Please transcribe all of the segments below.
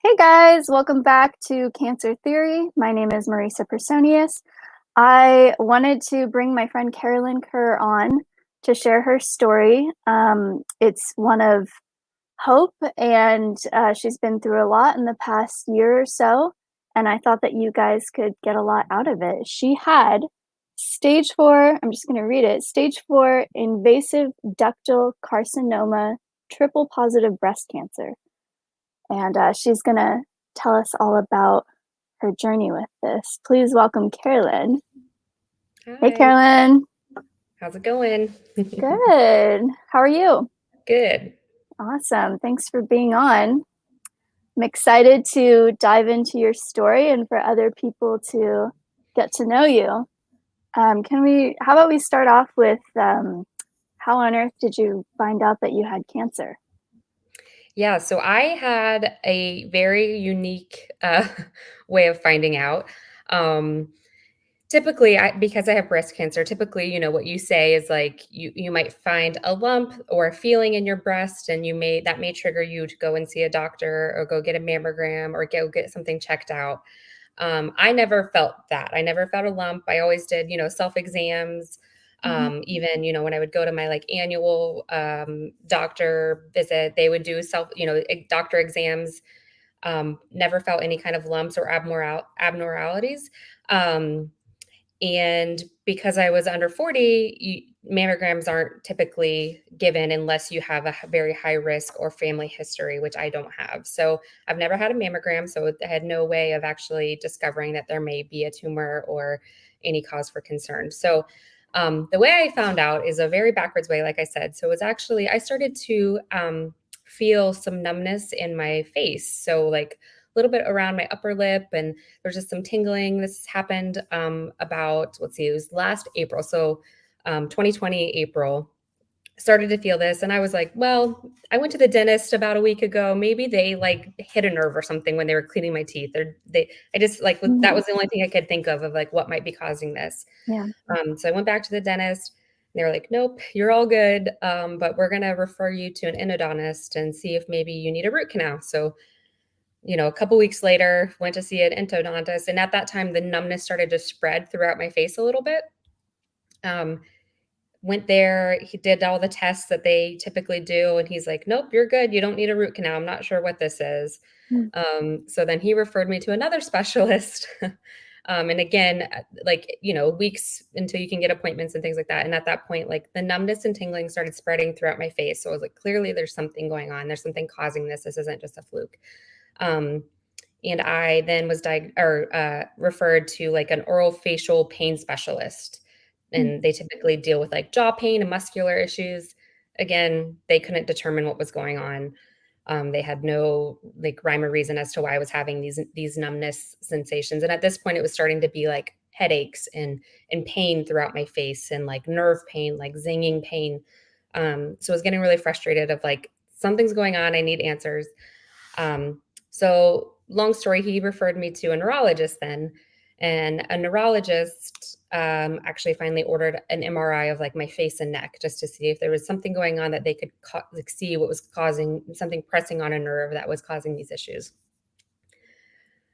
Hey guys, welcome back to Cancer Theory. My name is Marisa Personius. I wanted to bring my friend Carolyn Kerr on to share her story. It's one of hope, and she's been through a lot in the past year or so, and I thought that you guys could get a lot out of it. She had stage 4, I'm just going to read it, stage 4 invasive ductal carcinoma, triple positive breast cancer. And she's going to tell us all about her journey with this. Please welcome Carolyn. Hey, Hi, Carolyn. how's it going? Good. How are you? Good. Awesome. Thanks for being on. I'm excited to dive into your story and for other people to get to know you. How about we start off with how on earth did you find out that you had cancer? Yeah, so I had a very unique way of finding out. Um, Typically, because I have breast cancer, typically, what you say is like you might find a lump or a feeling in your breast, and that may trigger you to go and see a doctor or go get a mammogram or go get something checked out. I never felt that. I never felt a lump. I always did, self exams. Mhm. Even, when I would go to my like annual doctor visit, they would do doctor exams. Never felt any kind of lumps or abnormalities. Um, and because I was under 40, mammograms aren't typically given unless you have a very high risk or family history, which I don't have. So I've never had a mammogram. So I had no way of actually discovering that there may be a tumor or any cause for concern. So the way I found out is a very backwards way, like I said. So it's actually, I started to feel some numbness in my face. So, like, a little bit around my upper lip, and there's just some tingling. This happened about, let's see, it was last April. So 2020, April, started to feel this. And I was like, well, I went to the dentist about a week ago. Maybe they like hit a nerve or something when they were cleaning my teeth. I just like, that Mhm. was the only thing I could think of like what might be causing this. Yeah. So I went back to the dentist. And they were like, nope, you're all good. But we're going to refer you to an endodontist and see if maybe you need a root canal. So a couple weeks later, went to see an endodontist, and at that time, the numbness started to spread throughout my face a little bit. Um, Went there, he did all the tests that they typically do, and he's like, "Nope, you're good. You don't need a root canal. I'm not sure what this is." Mm. So then he referred me to another specialist. And again, like, weeks until you can get appointments and things like that. And at that point, like the numbness and tingling started spreading throughout my face. So I was like, clearly there's something going on. There's something causing this. This isn't just a fluke. Um, and I then was referred to like an oral facial pain specialist, Mm. and they typically deal with like jaw pain and muscular issues. Again, they couldn't determine what was going on. They had no like rhyme or reason as to why I was having these numbness sensations, and at this point, it was starting to be like headaches and pain throughout my face and like nerve pain, like zinging pain. So I was getting really frustrated of like something's going on. I need answers. So long story, he referred me to a neurologist then, and a neurologist actually finally ordered an MRI of like my face and neck just to see if there was something going on that they could like see what was causing something pressing on a nerve that was causing these issues.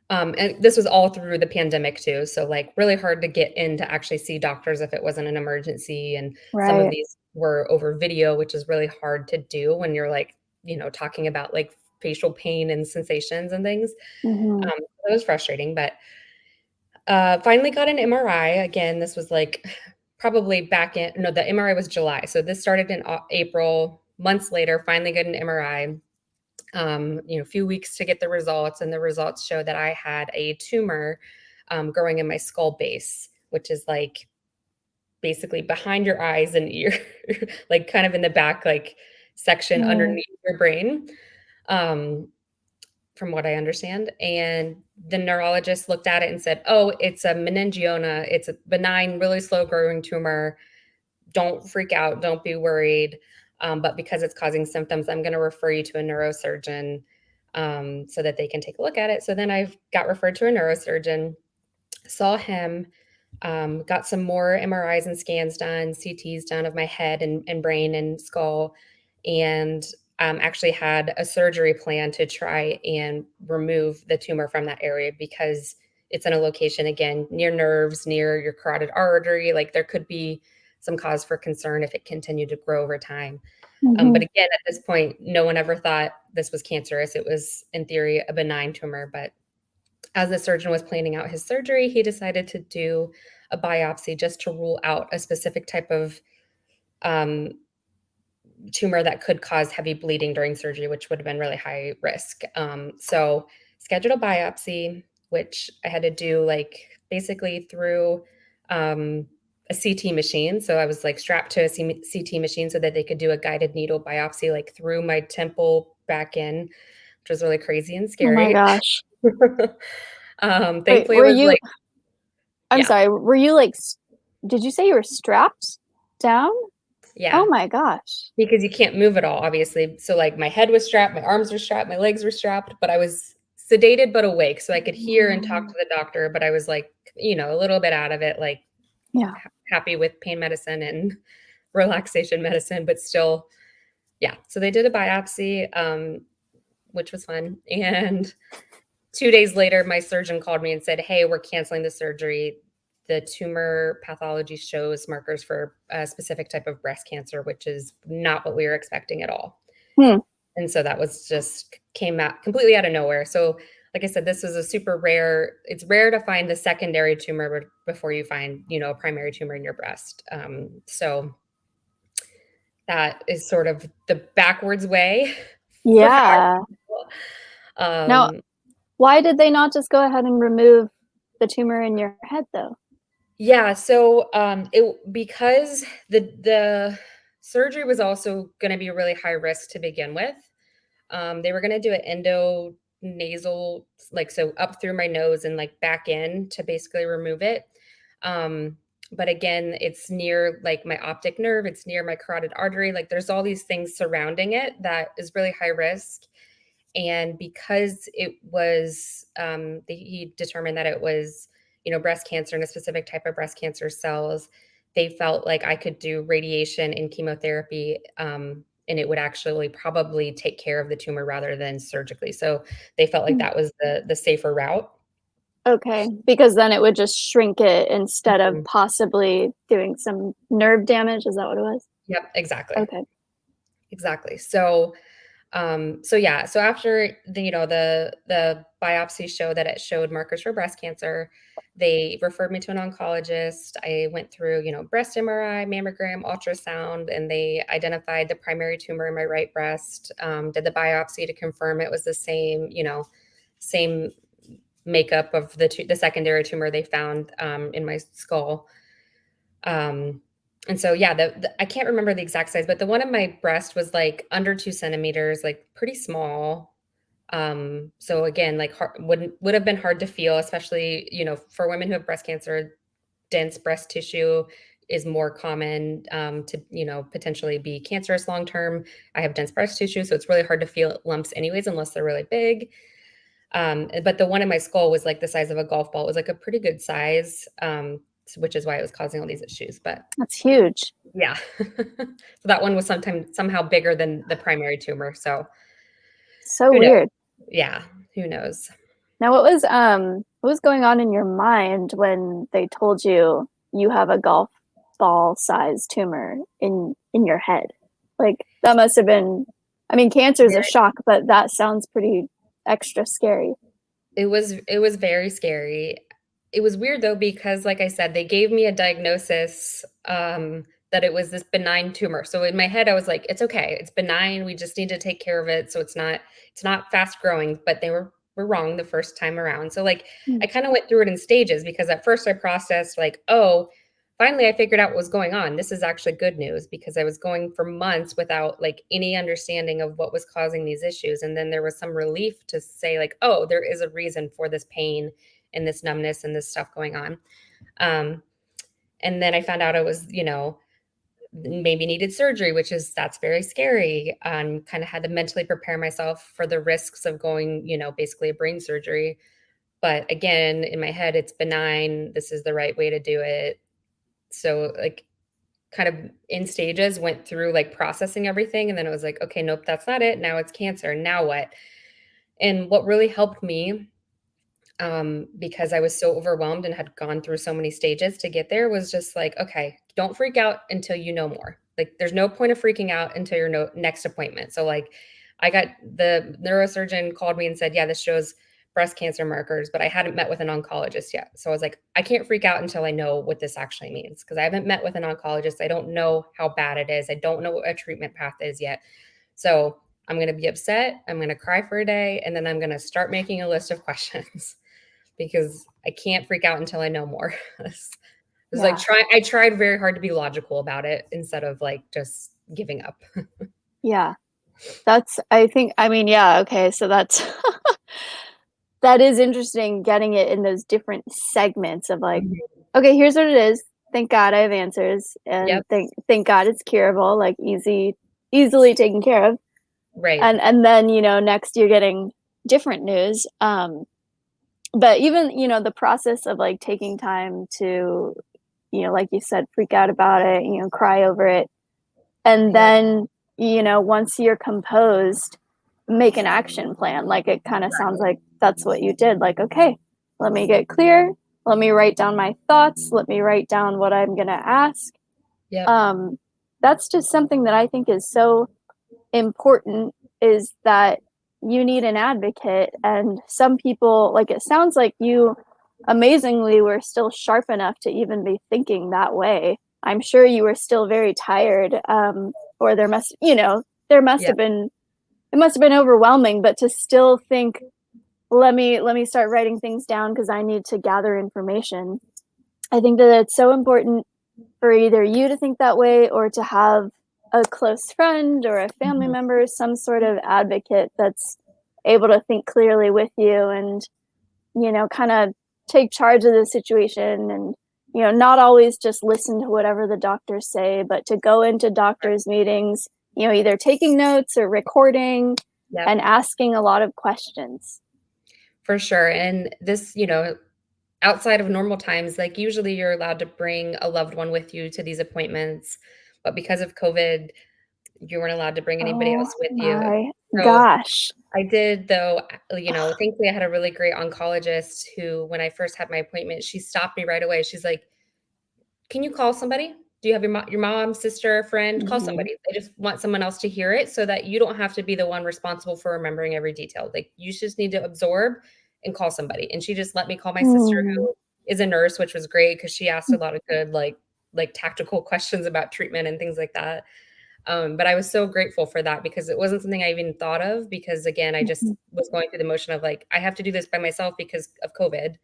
And this was all through the pandemic too, so like really hard to get in to actually see doctors if it wasn't an emergency, and some of Right. these were over video, which is really hard to do when you're like, talking about like facial pain and sensations and things. Hmm. It was frustrating, but finally got an MRI. Again, this was like probably back in, no, the MRI was July. So this started in April. Months later, finally get an MRI. A few weeks to get the results, and the results show that I had a tumor growing in my skull base, which is like basically behind your eyes and ear, like kind of in the back, like section Mm. underneath your brain. Um, from what I understand. And the neurologist looked at it and said, "Oh, it's a meningioma. It's a benign, really slow growing tumor. Don't freak out. Don't be worried. But because it's causing symptoms, I'm going to refer you to a neurosurgeon so that they can take a look at it." So then I got referred to a neurosurgeon, saw him, got some more MRIs and scans done, CTs done of my head and brain and skull. And actually had a surgery plan to try and remove the tumor from that area because it's in a location, again, near nerves, near your carotid artery. Like there could be some cause for concern if it continued to grow over time. But Mhm. again, at this point, no one ever thought this was cancerous. It was, in theory, a benign tumor. But as the surgeon was planning out his surgery, he decided to do a biopsy just to rule out a specific type of um, tumor that could cause heavy bleeding during surgery, which would have been really high risk. So scheduled a biopsy, which I had to do like basically through a CT machine. So I was like strapped to a CT machine so that they could do a guided needle biopsy like through my temple back in, which was really crazy and Oh my scary. gosh. Wait, Thankfully, it was like, I'm yeah, sorry, were you like, did you say you were strapped down? Oh yeah. my gosh. Because you can't move at all, obviously. So, like, my head was strapped, my arms were strapped, my legs were strapped, but I was sedated but awake, so I could hear and talk to the doctor, but I was, like, a little bit out of it, like, Yeah. happy with pain medicine and relaxation medicine, but still, yeah. So they did a biopsy, which was fun, and 2 days later, my surgeon called me and said, "Hey, we're canceling the surgery. The tumor pathology shows markers for a specific type of breast cancer, which is not what we were expecting at all." Hmm. And so that was just came out completely out of nowhere. So, like I said, this was a super rare. It's rare to find the secondary tumor before you find, a primary tumor in your breast. So that is sort of the backwards way for our Yeah. people. Now, why did they not just go ahead and remove the tumor in your head though? Yeah, so, it because the surgery was also gonna be really high risk to begin with. They were gonna do an endonasal, like, so up through my nose and, like, back in to basically remove it. Um, but again, it's near, like, my optic nerve, it's near my carotid artery, like, there's all these things surrounding it that is really high risk, and because it was, he determined that it was, breast cancer and a specific type of breast cancer cells, they felt like I could do radiation and chemotherapy, and it would actually probably take care of the tumor rather than surgically. So they felt like Hmm. that was the safer route. Okay, because then it would just shrink it instead of Mhm. possibly doing some nerve damage. Is that what it was? Yep, exactly. Okay. Exactly. So yeah, so after the biopsy showed that it showed markers for breast cancer, they referred me to an oncologist. I went through, breast MRI, mammogram, ultrasound, and they identified the primary tumor in my right breast. Did the biopsy to confirm it was the same, same makeup of the secondary tumor they found in my skull. Um, and so, yeah, I can't remember the exact size, but the one in my breast was like under 2 centimeters, like pretty small. So again, like would have been hard to feel, especially for women who have breast cancer. Dense breast tissue is more common to potentially be cancerous long term. I have dense breast tissue, so it's really hard to feel lumps, anyways, unless they're really big. But the one in my skull was like the size of a golf ball. It was like a pretty good size, which is why it was causing all these issues. But That's huge. yeah. So that one was somehow bigger than the primary tumor, so So who knows? weird. Yeah, who knows? Now, what was going on in your mind when they told you you have a golf ball sized tumor in your head? Like that must have been, I mean, cancer is a Very shock, but that sounds pretty extra scary. it was very scary. It was weird though because like I said, they gave me a diagnosis, that it was this benign tumor. So in my head, I was like, "It's okay. It's benign. We just need to take care of it so it's not fast growing." But they were wrong the first time around. So, like, Hmm. I kinda went through it in stages because at first I processed like, "Oh, finally I figured out what was going on. This is actually good news," because I was going for months without, like, any understanding of what was causing these issues, and then there was some relief to say, like, "Oh, there is a reason for this pain and this numbness and this stuff going on." Um, and then I found out I was, maybe needed surgery, which is that's very scary. Kinda had to mentally prepare myself for the risks of going, basically a brain surgery. But again, in my head, it's benign. This is the right way to do it. So, like, kind of in stages, went through like processing everything. And then it was like, okay, nope, that's not it. Now it's cancer. Now what? And what really helped me, because I was so overwhelmed and had gone through so many stages to get there, was just like, okay, don't freak out until you know more. Like, there's no point of freaking out until your next appointment. So, like, I got the neurosurgeon called me and said, yeah, this shows breast cancer markers, but I hadn't met with an oncologist yet. So I was like, I can't freak out until I know what this actually means because I haven't met with an oncologist. I don't know how bad it is. I don't know what a treatment path is yet. So I'm going to be upset. I'm going to cry for a day. And then I'm going to start making a list of questions because I can't freak out until I know more. It was like I tried very hard to be logical about it instead of like just giving up. Yeah. I think, I mean, yeah, okay. So that's, that is interesting getting it in those different segments of like, okay, here's what it is. Thank God I have answers and Yep. thank God it's curable, like easily taken care of. Right. And then, next you're getting different news. But even, the process of like taking time to, like you said, freak out about it, cry over it. And then, once you're composed, make an action plan. Like it kind of sounds like that's what you did. Like, okay, let me get clear. Let me write down my thoughts. Let me write down what I'm going to ask. Yep. That's just something that I think is so important, is that you need an advocate. And some people, like, it sounds like you amazingly were still sharp enough to even be thinking that way. I'm sure you were still very tired, or there must have been, it must have been overwhelming, but to still think, let me start writing things down because I need to gather information. I think that it's so important for either you to think that way or to have a close friend or a family member, some sort of advocate that's able to think clearly with you and, kind of take charge of the situation and, not always just listen to whatever the doctors say, but to go into doctors' meetings, either taking notes or recording and asking a lot of questions. For sure. And this, outside of normal times, like usually you're allowed to bring a loved one with you to these appointments, but because of COVID, you weren't allowed to bring anybody Oh else with you. my So gosh. I did, though, thankfully I had a really great oncologist who, when I first had my appointment, she stopped me right away. She's like, can you call somebody? Do you have your mom, sister, friend? Call Mhm. somebody. I just want someone else to hear it so that you don't have to be the one responsible for remembering every detail. Like, you just need to absorb and call somebody. And she just let me call my sister, Mm. who is a nurse, which was great because she asked a lot of good, like tactical questions about treatment and things like that. But I was so grateful for that because it wasn't something I even thought of because, again, I just Mhm. was going through the motion of like, I have to do this by myself because of COVID.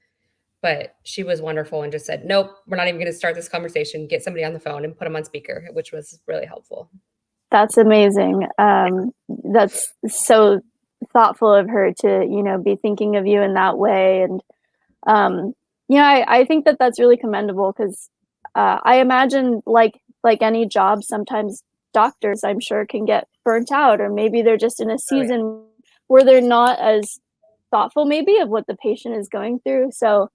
But she was wonderful and just said, "Nope, we're not even gonna start this conversation. Get somebody on the phone and put them on speaker," which was really helpful. That's amazing. That's so thoughtful of her to, be thinking of you in that way. And, um, I think that that's really commendable because I imagine, like any job, sometimes doctors, I'm sure, can get burnt out, or maybe they're just in a Oh, yeah. season where they're not as thoughtful, maybe, of what the patient is going through. So,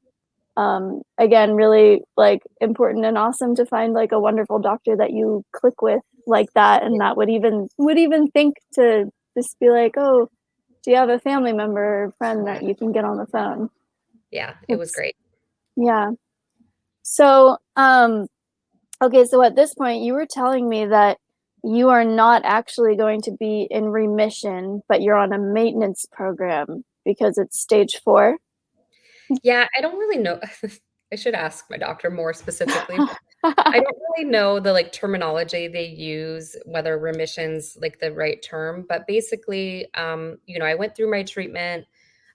again, really like important and awesome to find like a wonderful doctor that you click with like that, and that would even think to just be like, oh, do you have a family member or friend that you can get on the phone? Yeah, it was It's great. Yeah. So, okay, so at this point you were telling me that you are not actually going to be in remission, but you're on a maintenance program because it's stage 4. Yeah, I don't really know. I should ask my doctor more specifically, but I don't really know the, like, terminology they use, whether remission's, like, the right term, but basically, I went through my treatment,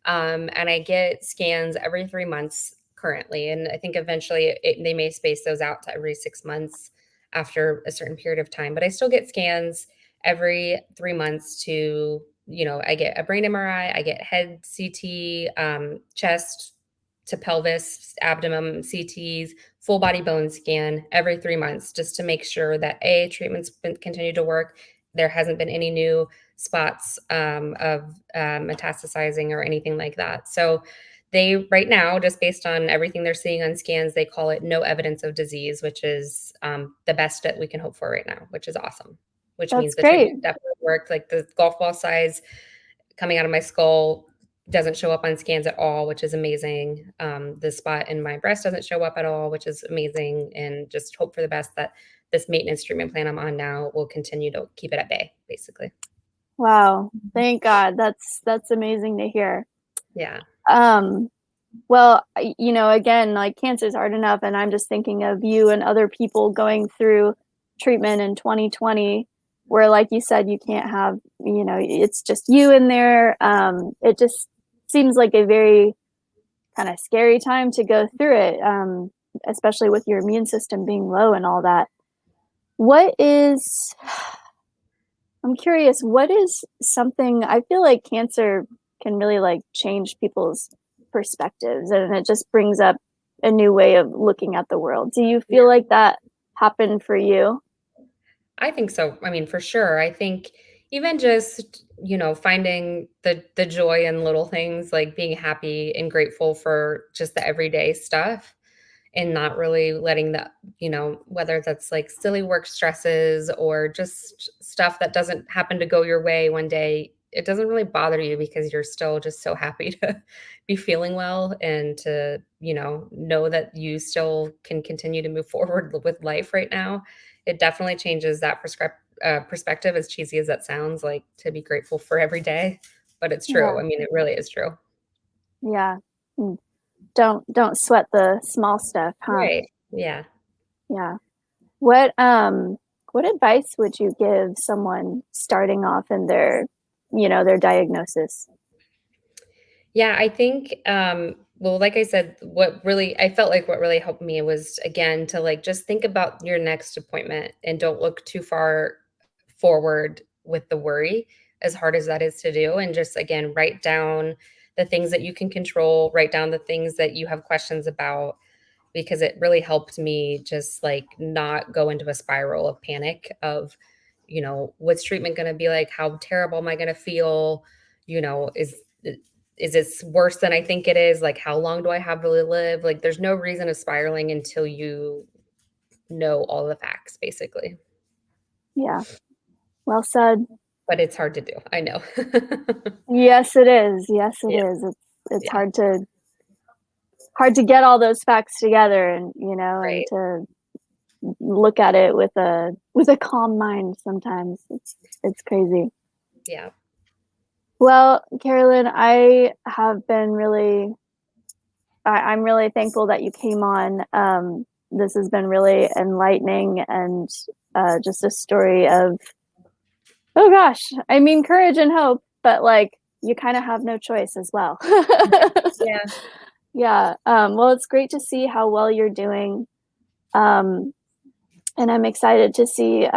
and I get scans every 3 months currently, and I think eventually they may space those out to every 6 months after a certain period of time, but I still get scans every 3 months to, I get a brain MRI, I get head CT, chest to pelvis, abdomen CTs, full body bone scan every 3 months just to make sure that treatment's been continued to work. There hasn't been any new spots of metastasizing or anything like that. So they right now, just based on everything they're seeing on scans, they call it no evidence of disease, which is the best that we can hope for right now, which is awesome. Which That's means the great. treatment definitely worked. Like the golf ball size coming out of my skull doesn't show up on scans at all, which is amazing. The spot in my breast doesn't show up at all, which is amazing. And just hope for the best that this maintenance treatment plan I'm on now will continue to keep it at bay, basically. Wow. Thank God. That's amazing to hear. Yeah. Um, well, again, like cancer is hard enough, and I'm just thinking of you and other people going through treatment in 2020, where, like you said, you can't have, it's just you in there. It just seems like a very kind of scary time to go through it, especially with your immune system being low and all that. What is, I'm curious, what is something, I feel like cancer can really like change people's perspectives, and it just brings up a new way of looking at the world. Do you feel like that happened for you? I think so. I mean, for sure. I think even just, finding the joy in little things, like being happy and grateful for just the everyday stuff and not really letting the, whether that's like silly work stresses or just stuff that doesn't happen to go your way one day, it doesn't really bother you because you're still just so happy to be feeling well and to, know that you still can continue to move forward with life right now. It definitely changes that perspective, as cheesy as that sounds, like to be grateful for every day. But it's true. Yeah. I mean, it really is true. Yeah. Mm. Don't sweat the small stuff, huh? Right. Yeah. Yeah. What advice would you give someone starting off in their diagnosis? Yeah, I think, well, like I said, I felt like what really helped me was again to like just think about your next appointment and don't look too far forward with the worry, as hard as that is to do. And just again, write down the things that you can control, write down the things that you have questions about, because it really helped me just like not go into a spiral of panic of, what's treatment going to be like? How terrible am I going to feel? You know, is this worse than I think it is? Like, how long do I have to live? Like, there's no reason of spiraling until you know all the facts, basically. Yeah. Well said. But it's hard to do. I know. Yes, it is. Yes, it Yeah. is. It's Yeah. hard to get all those facts together, and Right. to look at it with a calm mind sometimes. It's crazy. Yeah. Well, Carolyn, I'm really thankful that you came on. This has been really enlightening, and just a story of, oh gosh, I mean, courage and hope, but like you kind of have no choice as well. Yeah. Yeah. Well, it's great to see how well you're doing. Um, and I'm excited to see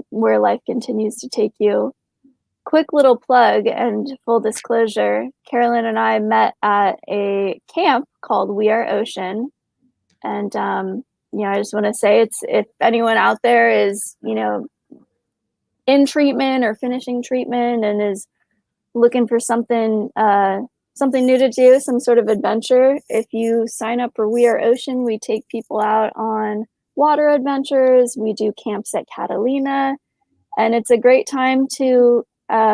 where life continues to take you. Quick little plug and full disclosure, Carolyn and I met at a camp called We Are Ocean. And, I just want to say, if anyone out there is, in treatment or finishing treatment and is looking for something new to do, some sort of adventure, if you sign up for We Are Ocean, we take people out on water adventures. We do camps at Catalina, and it's a great time to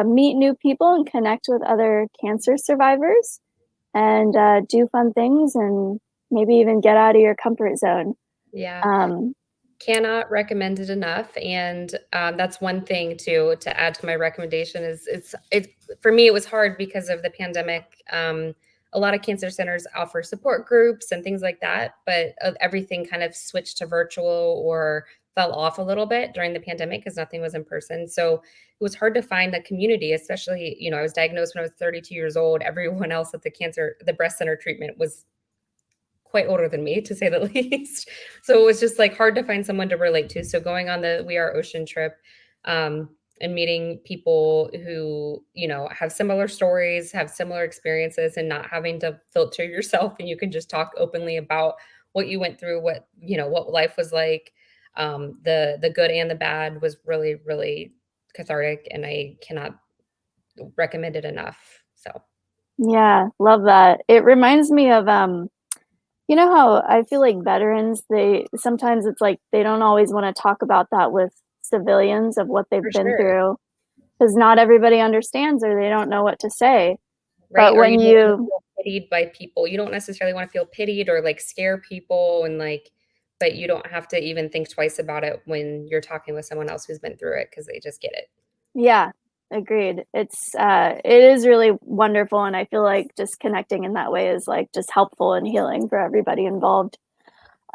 meet new people and connect with other cancer survivors, and do fun things, and maybe even get out of your comfort zone. Yeah. Um, Cannot recommend it enough, and, that's one thing to add to my recommendation is it's for me, it was hard because of the pandemic. A lot of cancer centers offer support groups and things like that, but, everything kind of switched to virtual or fell off a little bit during the pandemic because nothing was in person, so it was hard to find a community, especially, I was diagnosed when I was 32 years old. Everyone else at the breast center treatment was quite older than me, to say the least. So it was just like hard to find someone to relate to. So going on the We Are Ocean trip, and meeting people who, have similar stories, have similar experiences, and not having to filter yourself, and you can just talk openly about what you went through, what life was like. The good and the bad was really, really cathartic, and I cannot recommend it enough. So Yeah, love that. It reminds me of you know how I feel like veterans, they sometimes it's like they don't always want to talk about that with civilians of what they've For been sure. through because not everybody understands or they don't know what to say. Right? But Or when you don't wanna you feel pitied by people. You don't necessarily wanna feel pitied or, like, scare people and, like but you don't have to even think twice about it when you're talking with someone else who's been through it because they just get it. yeah, agreed. It is really wonderful and I feel like just connecting in that way is like just helpful and healing for everybody involved.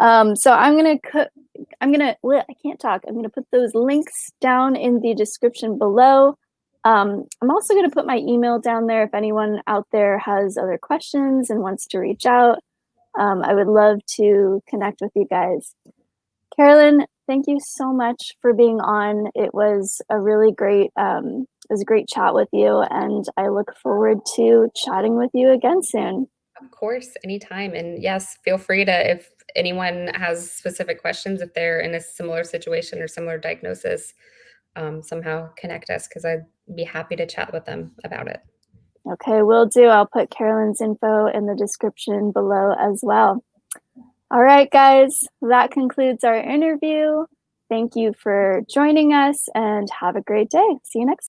So I can't talk. I'm gonna put those links down in the description below. I'm also gonna put my email down there if anyone out there has other questions and wants to reach out. I would love to connect with you guys. Carolyn, thank you so much for being on. It was a really it was a great chat with you, and I look forward to chatting with you again soon. Of course, anytime, and yes, feel free to if anyone has specific questions, if they're in a similar situation or similar diagnosis, somehow connect us because 'cause I'd be happy to chat with them about it. Okay, will do. I'll put Carolyn's info in the description below as well. All right, guys, that concludes our interview. Thank you for joining us and have a great day. See you next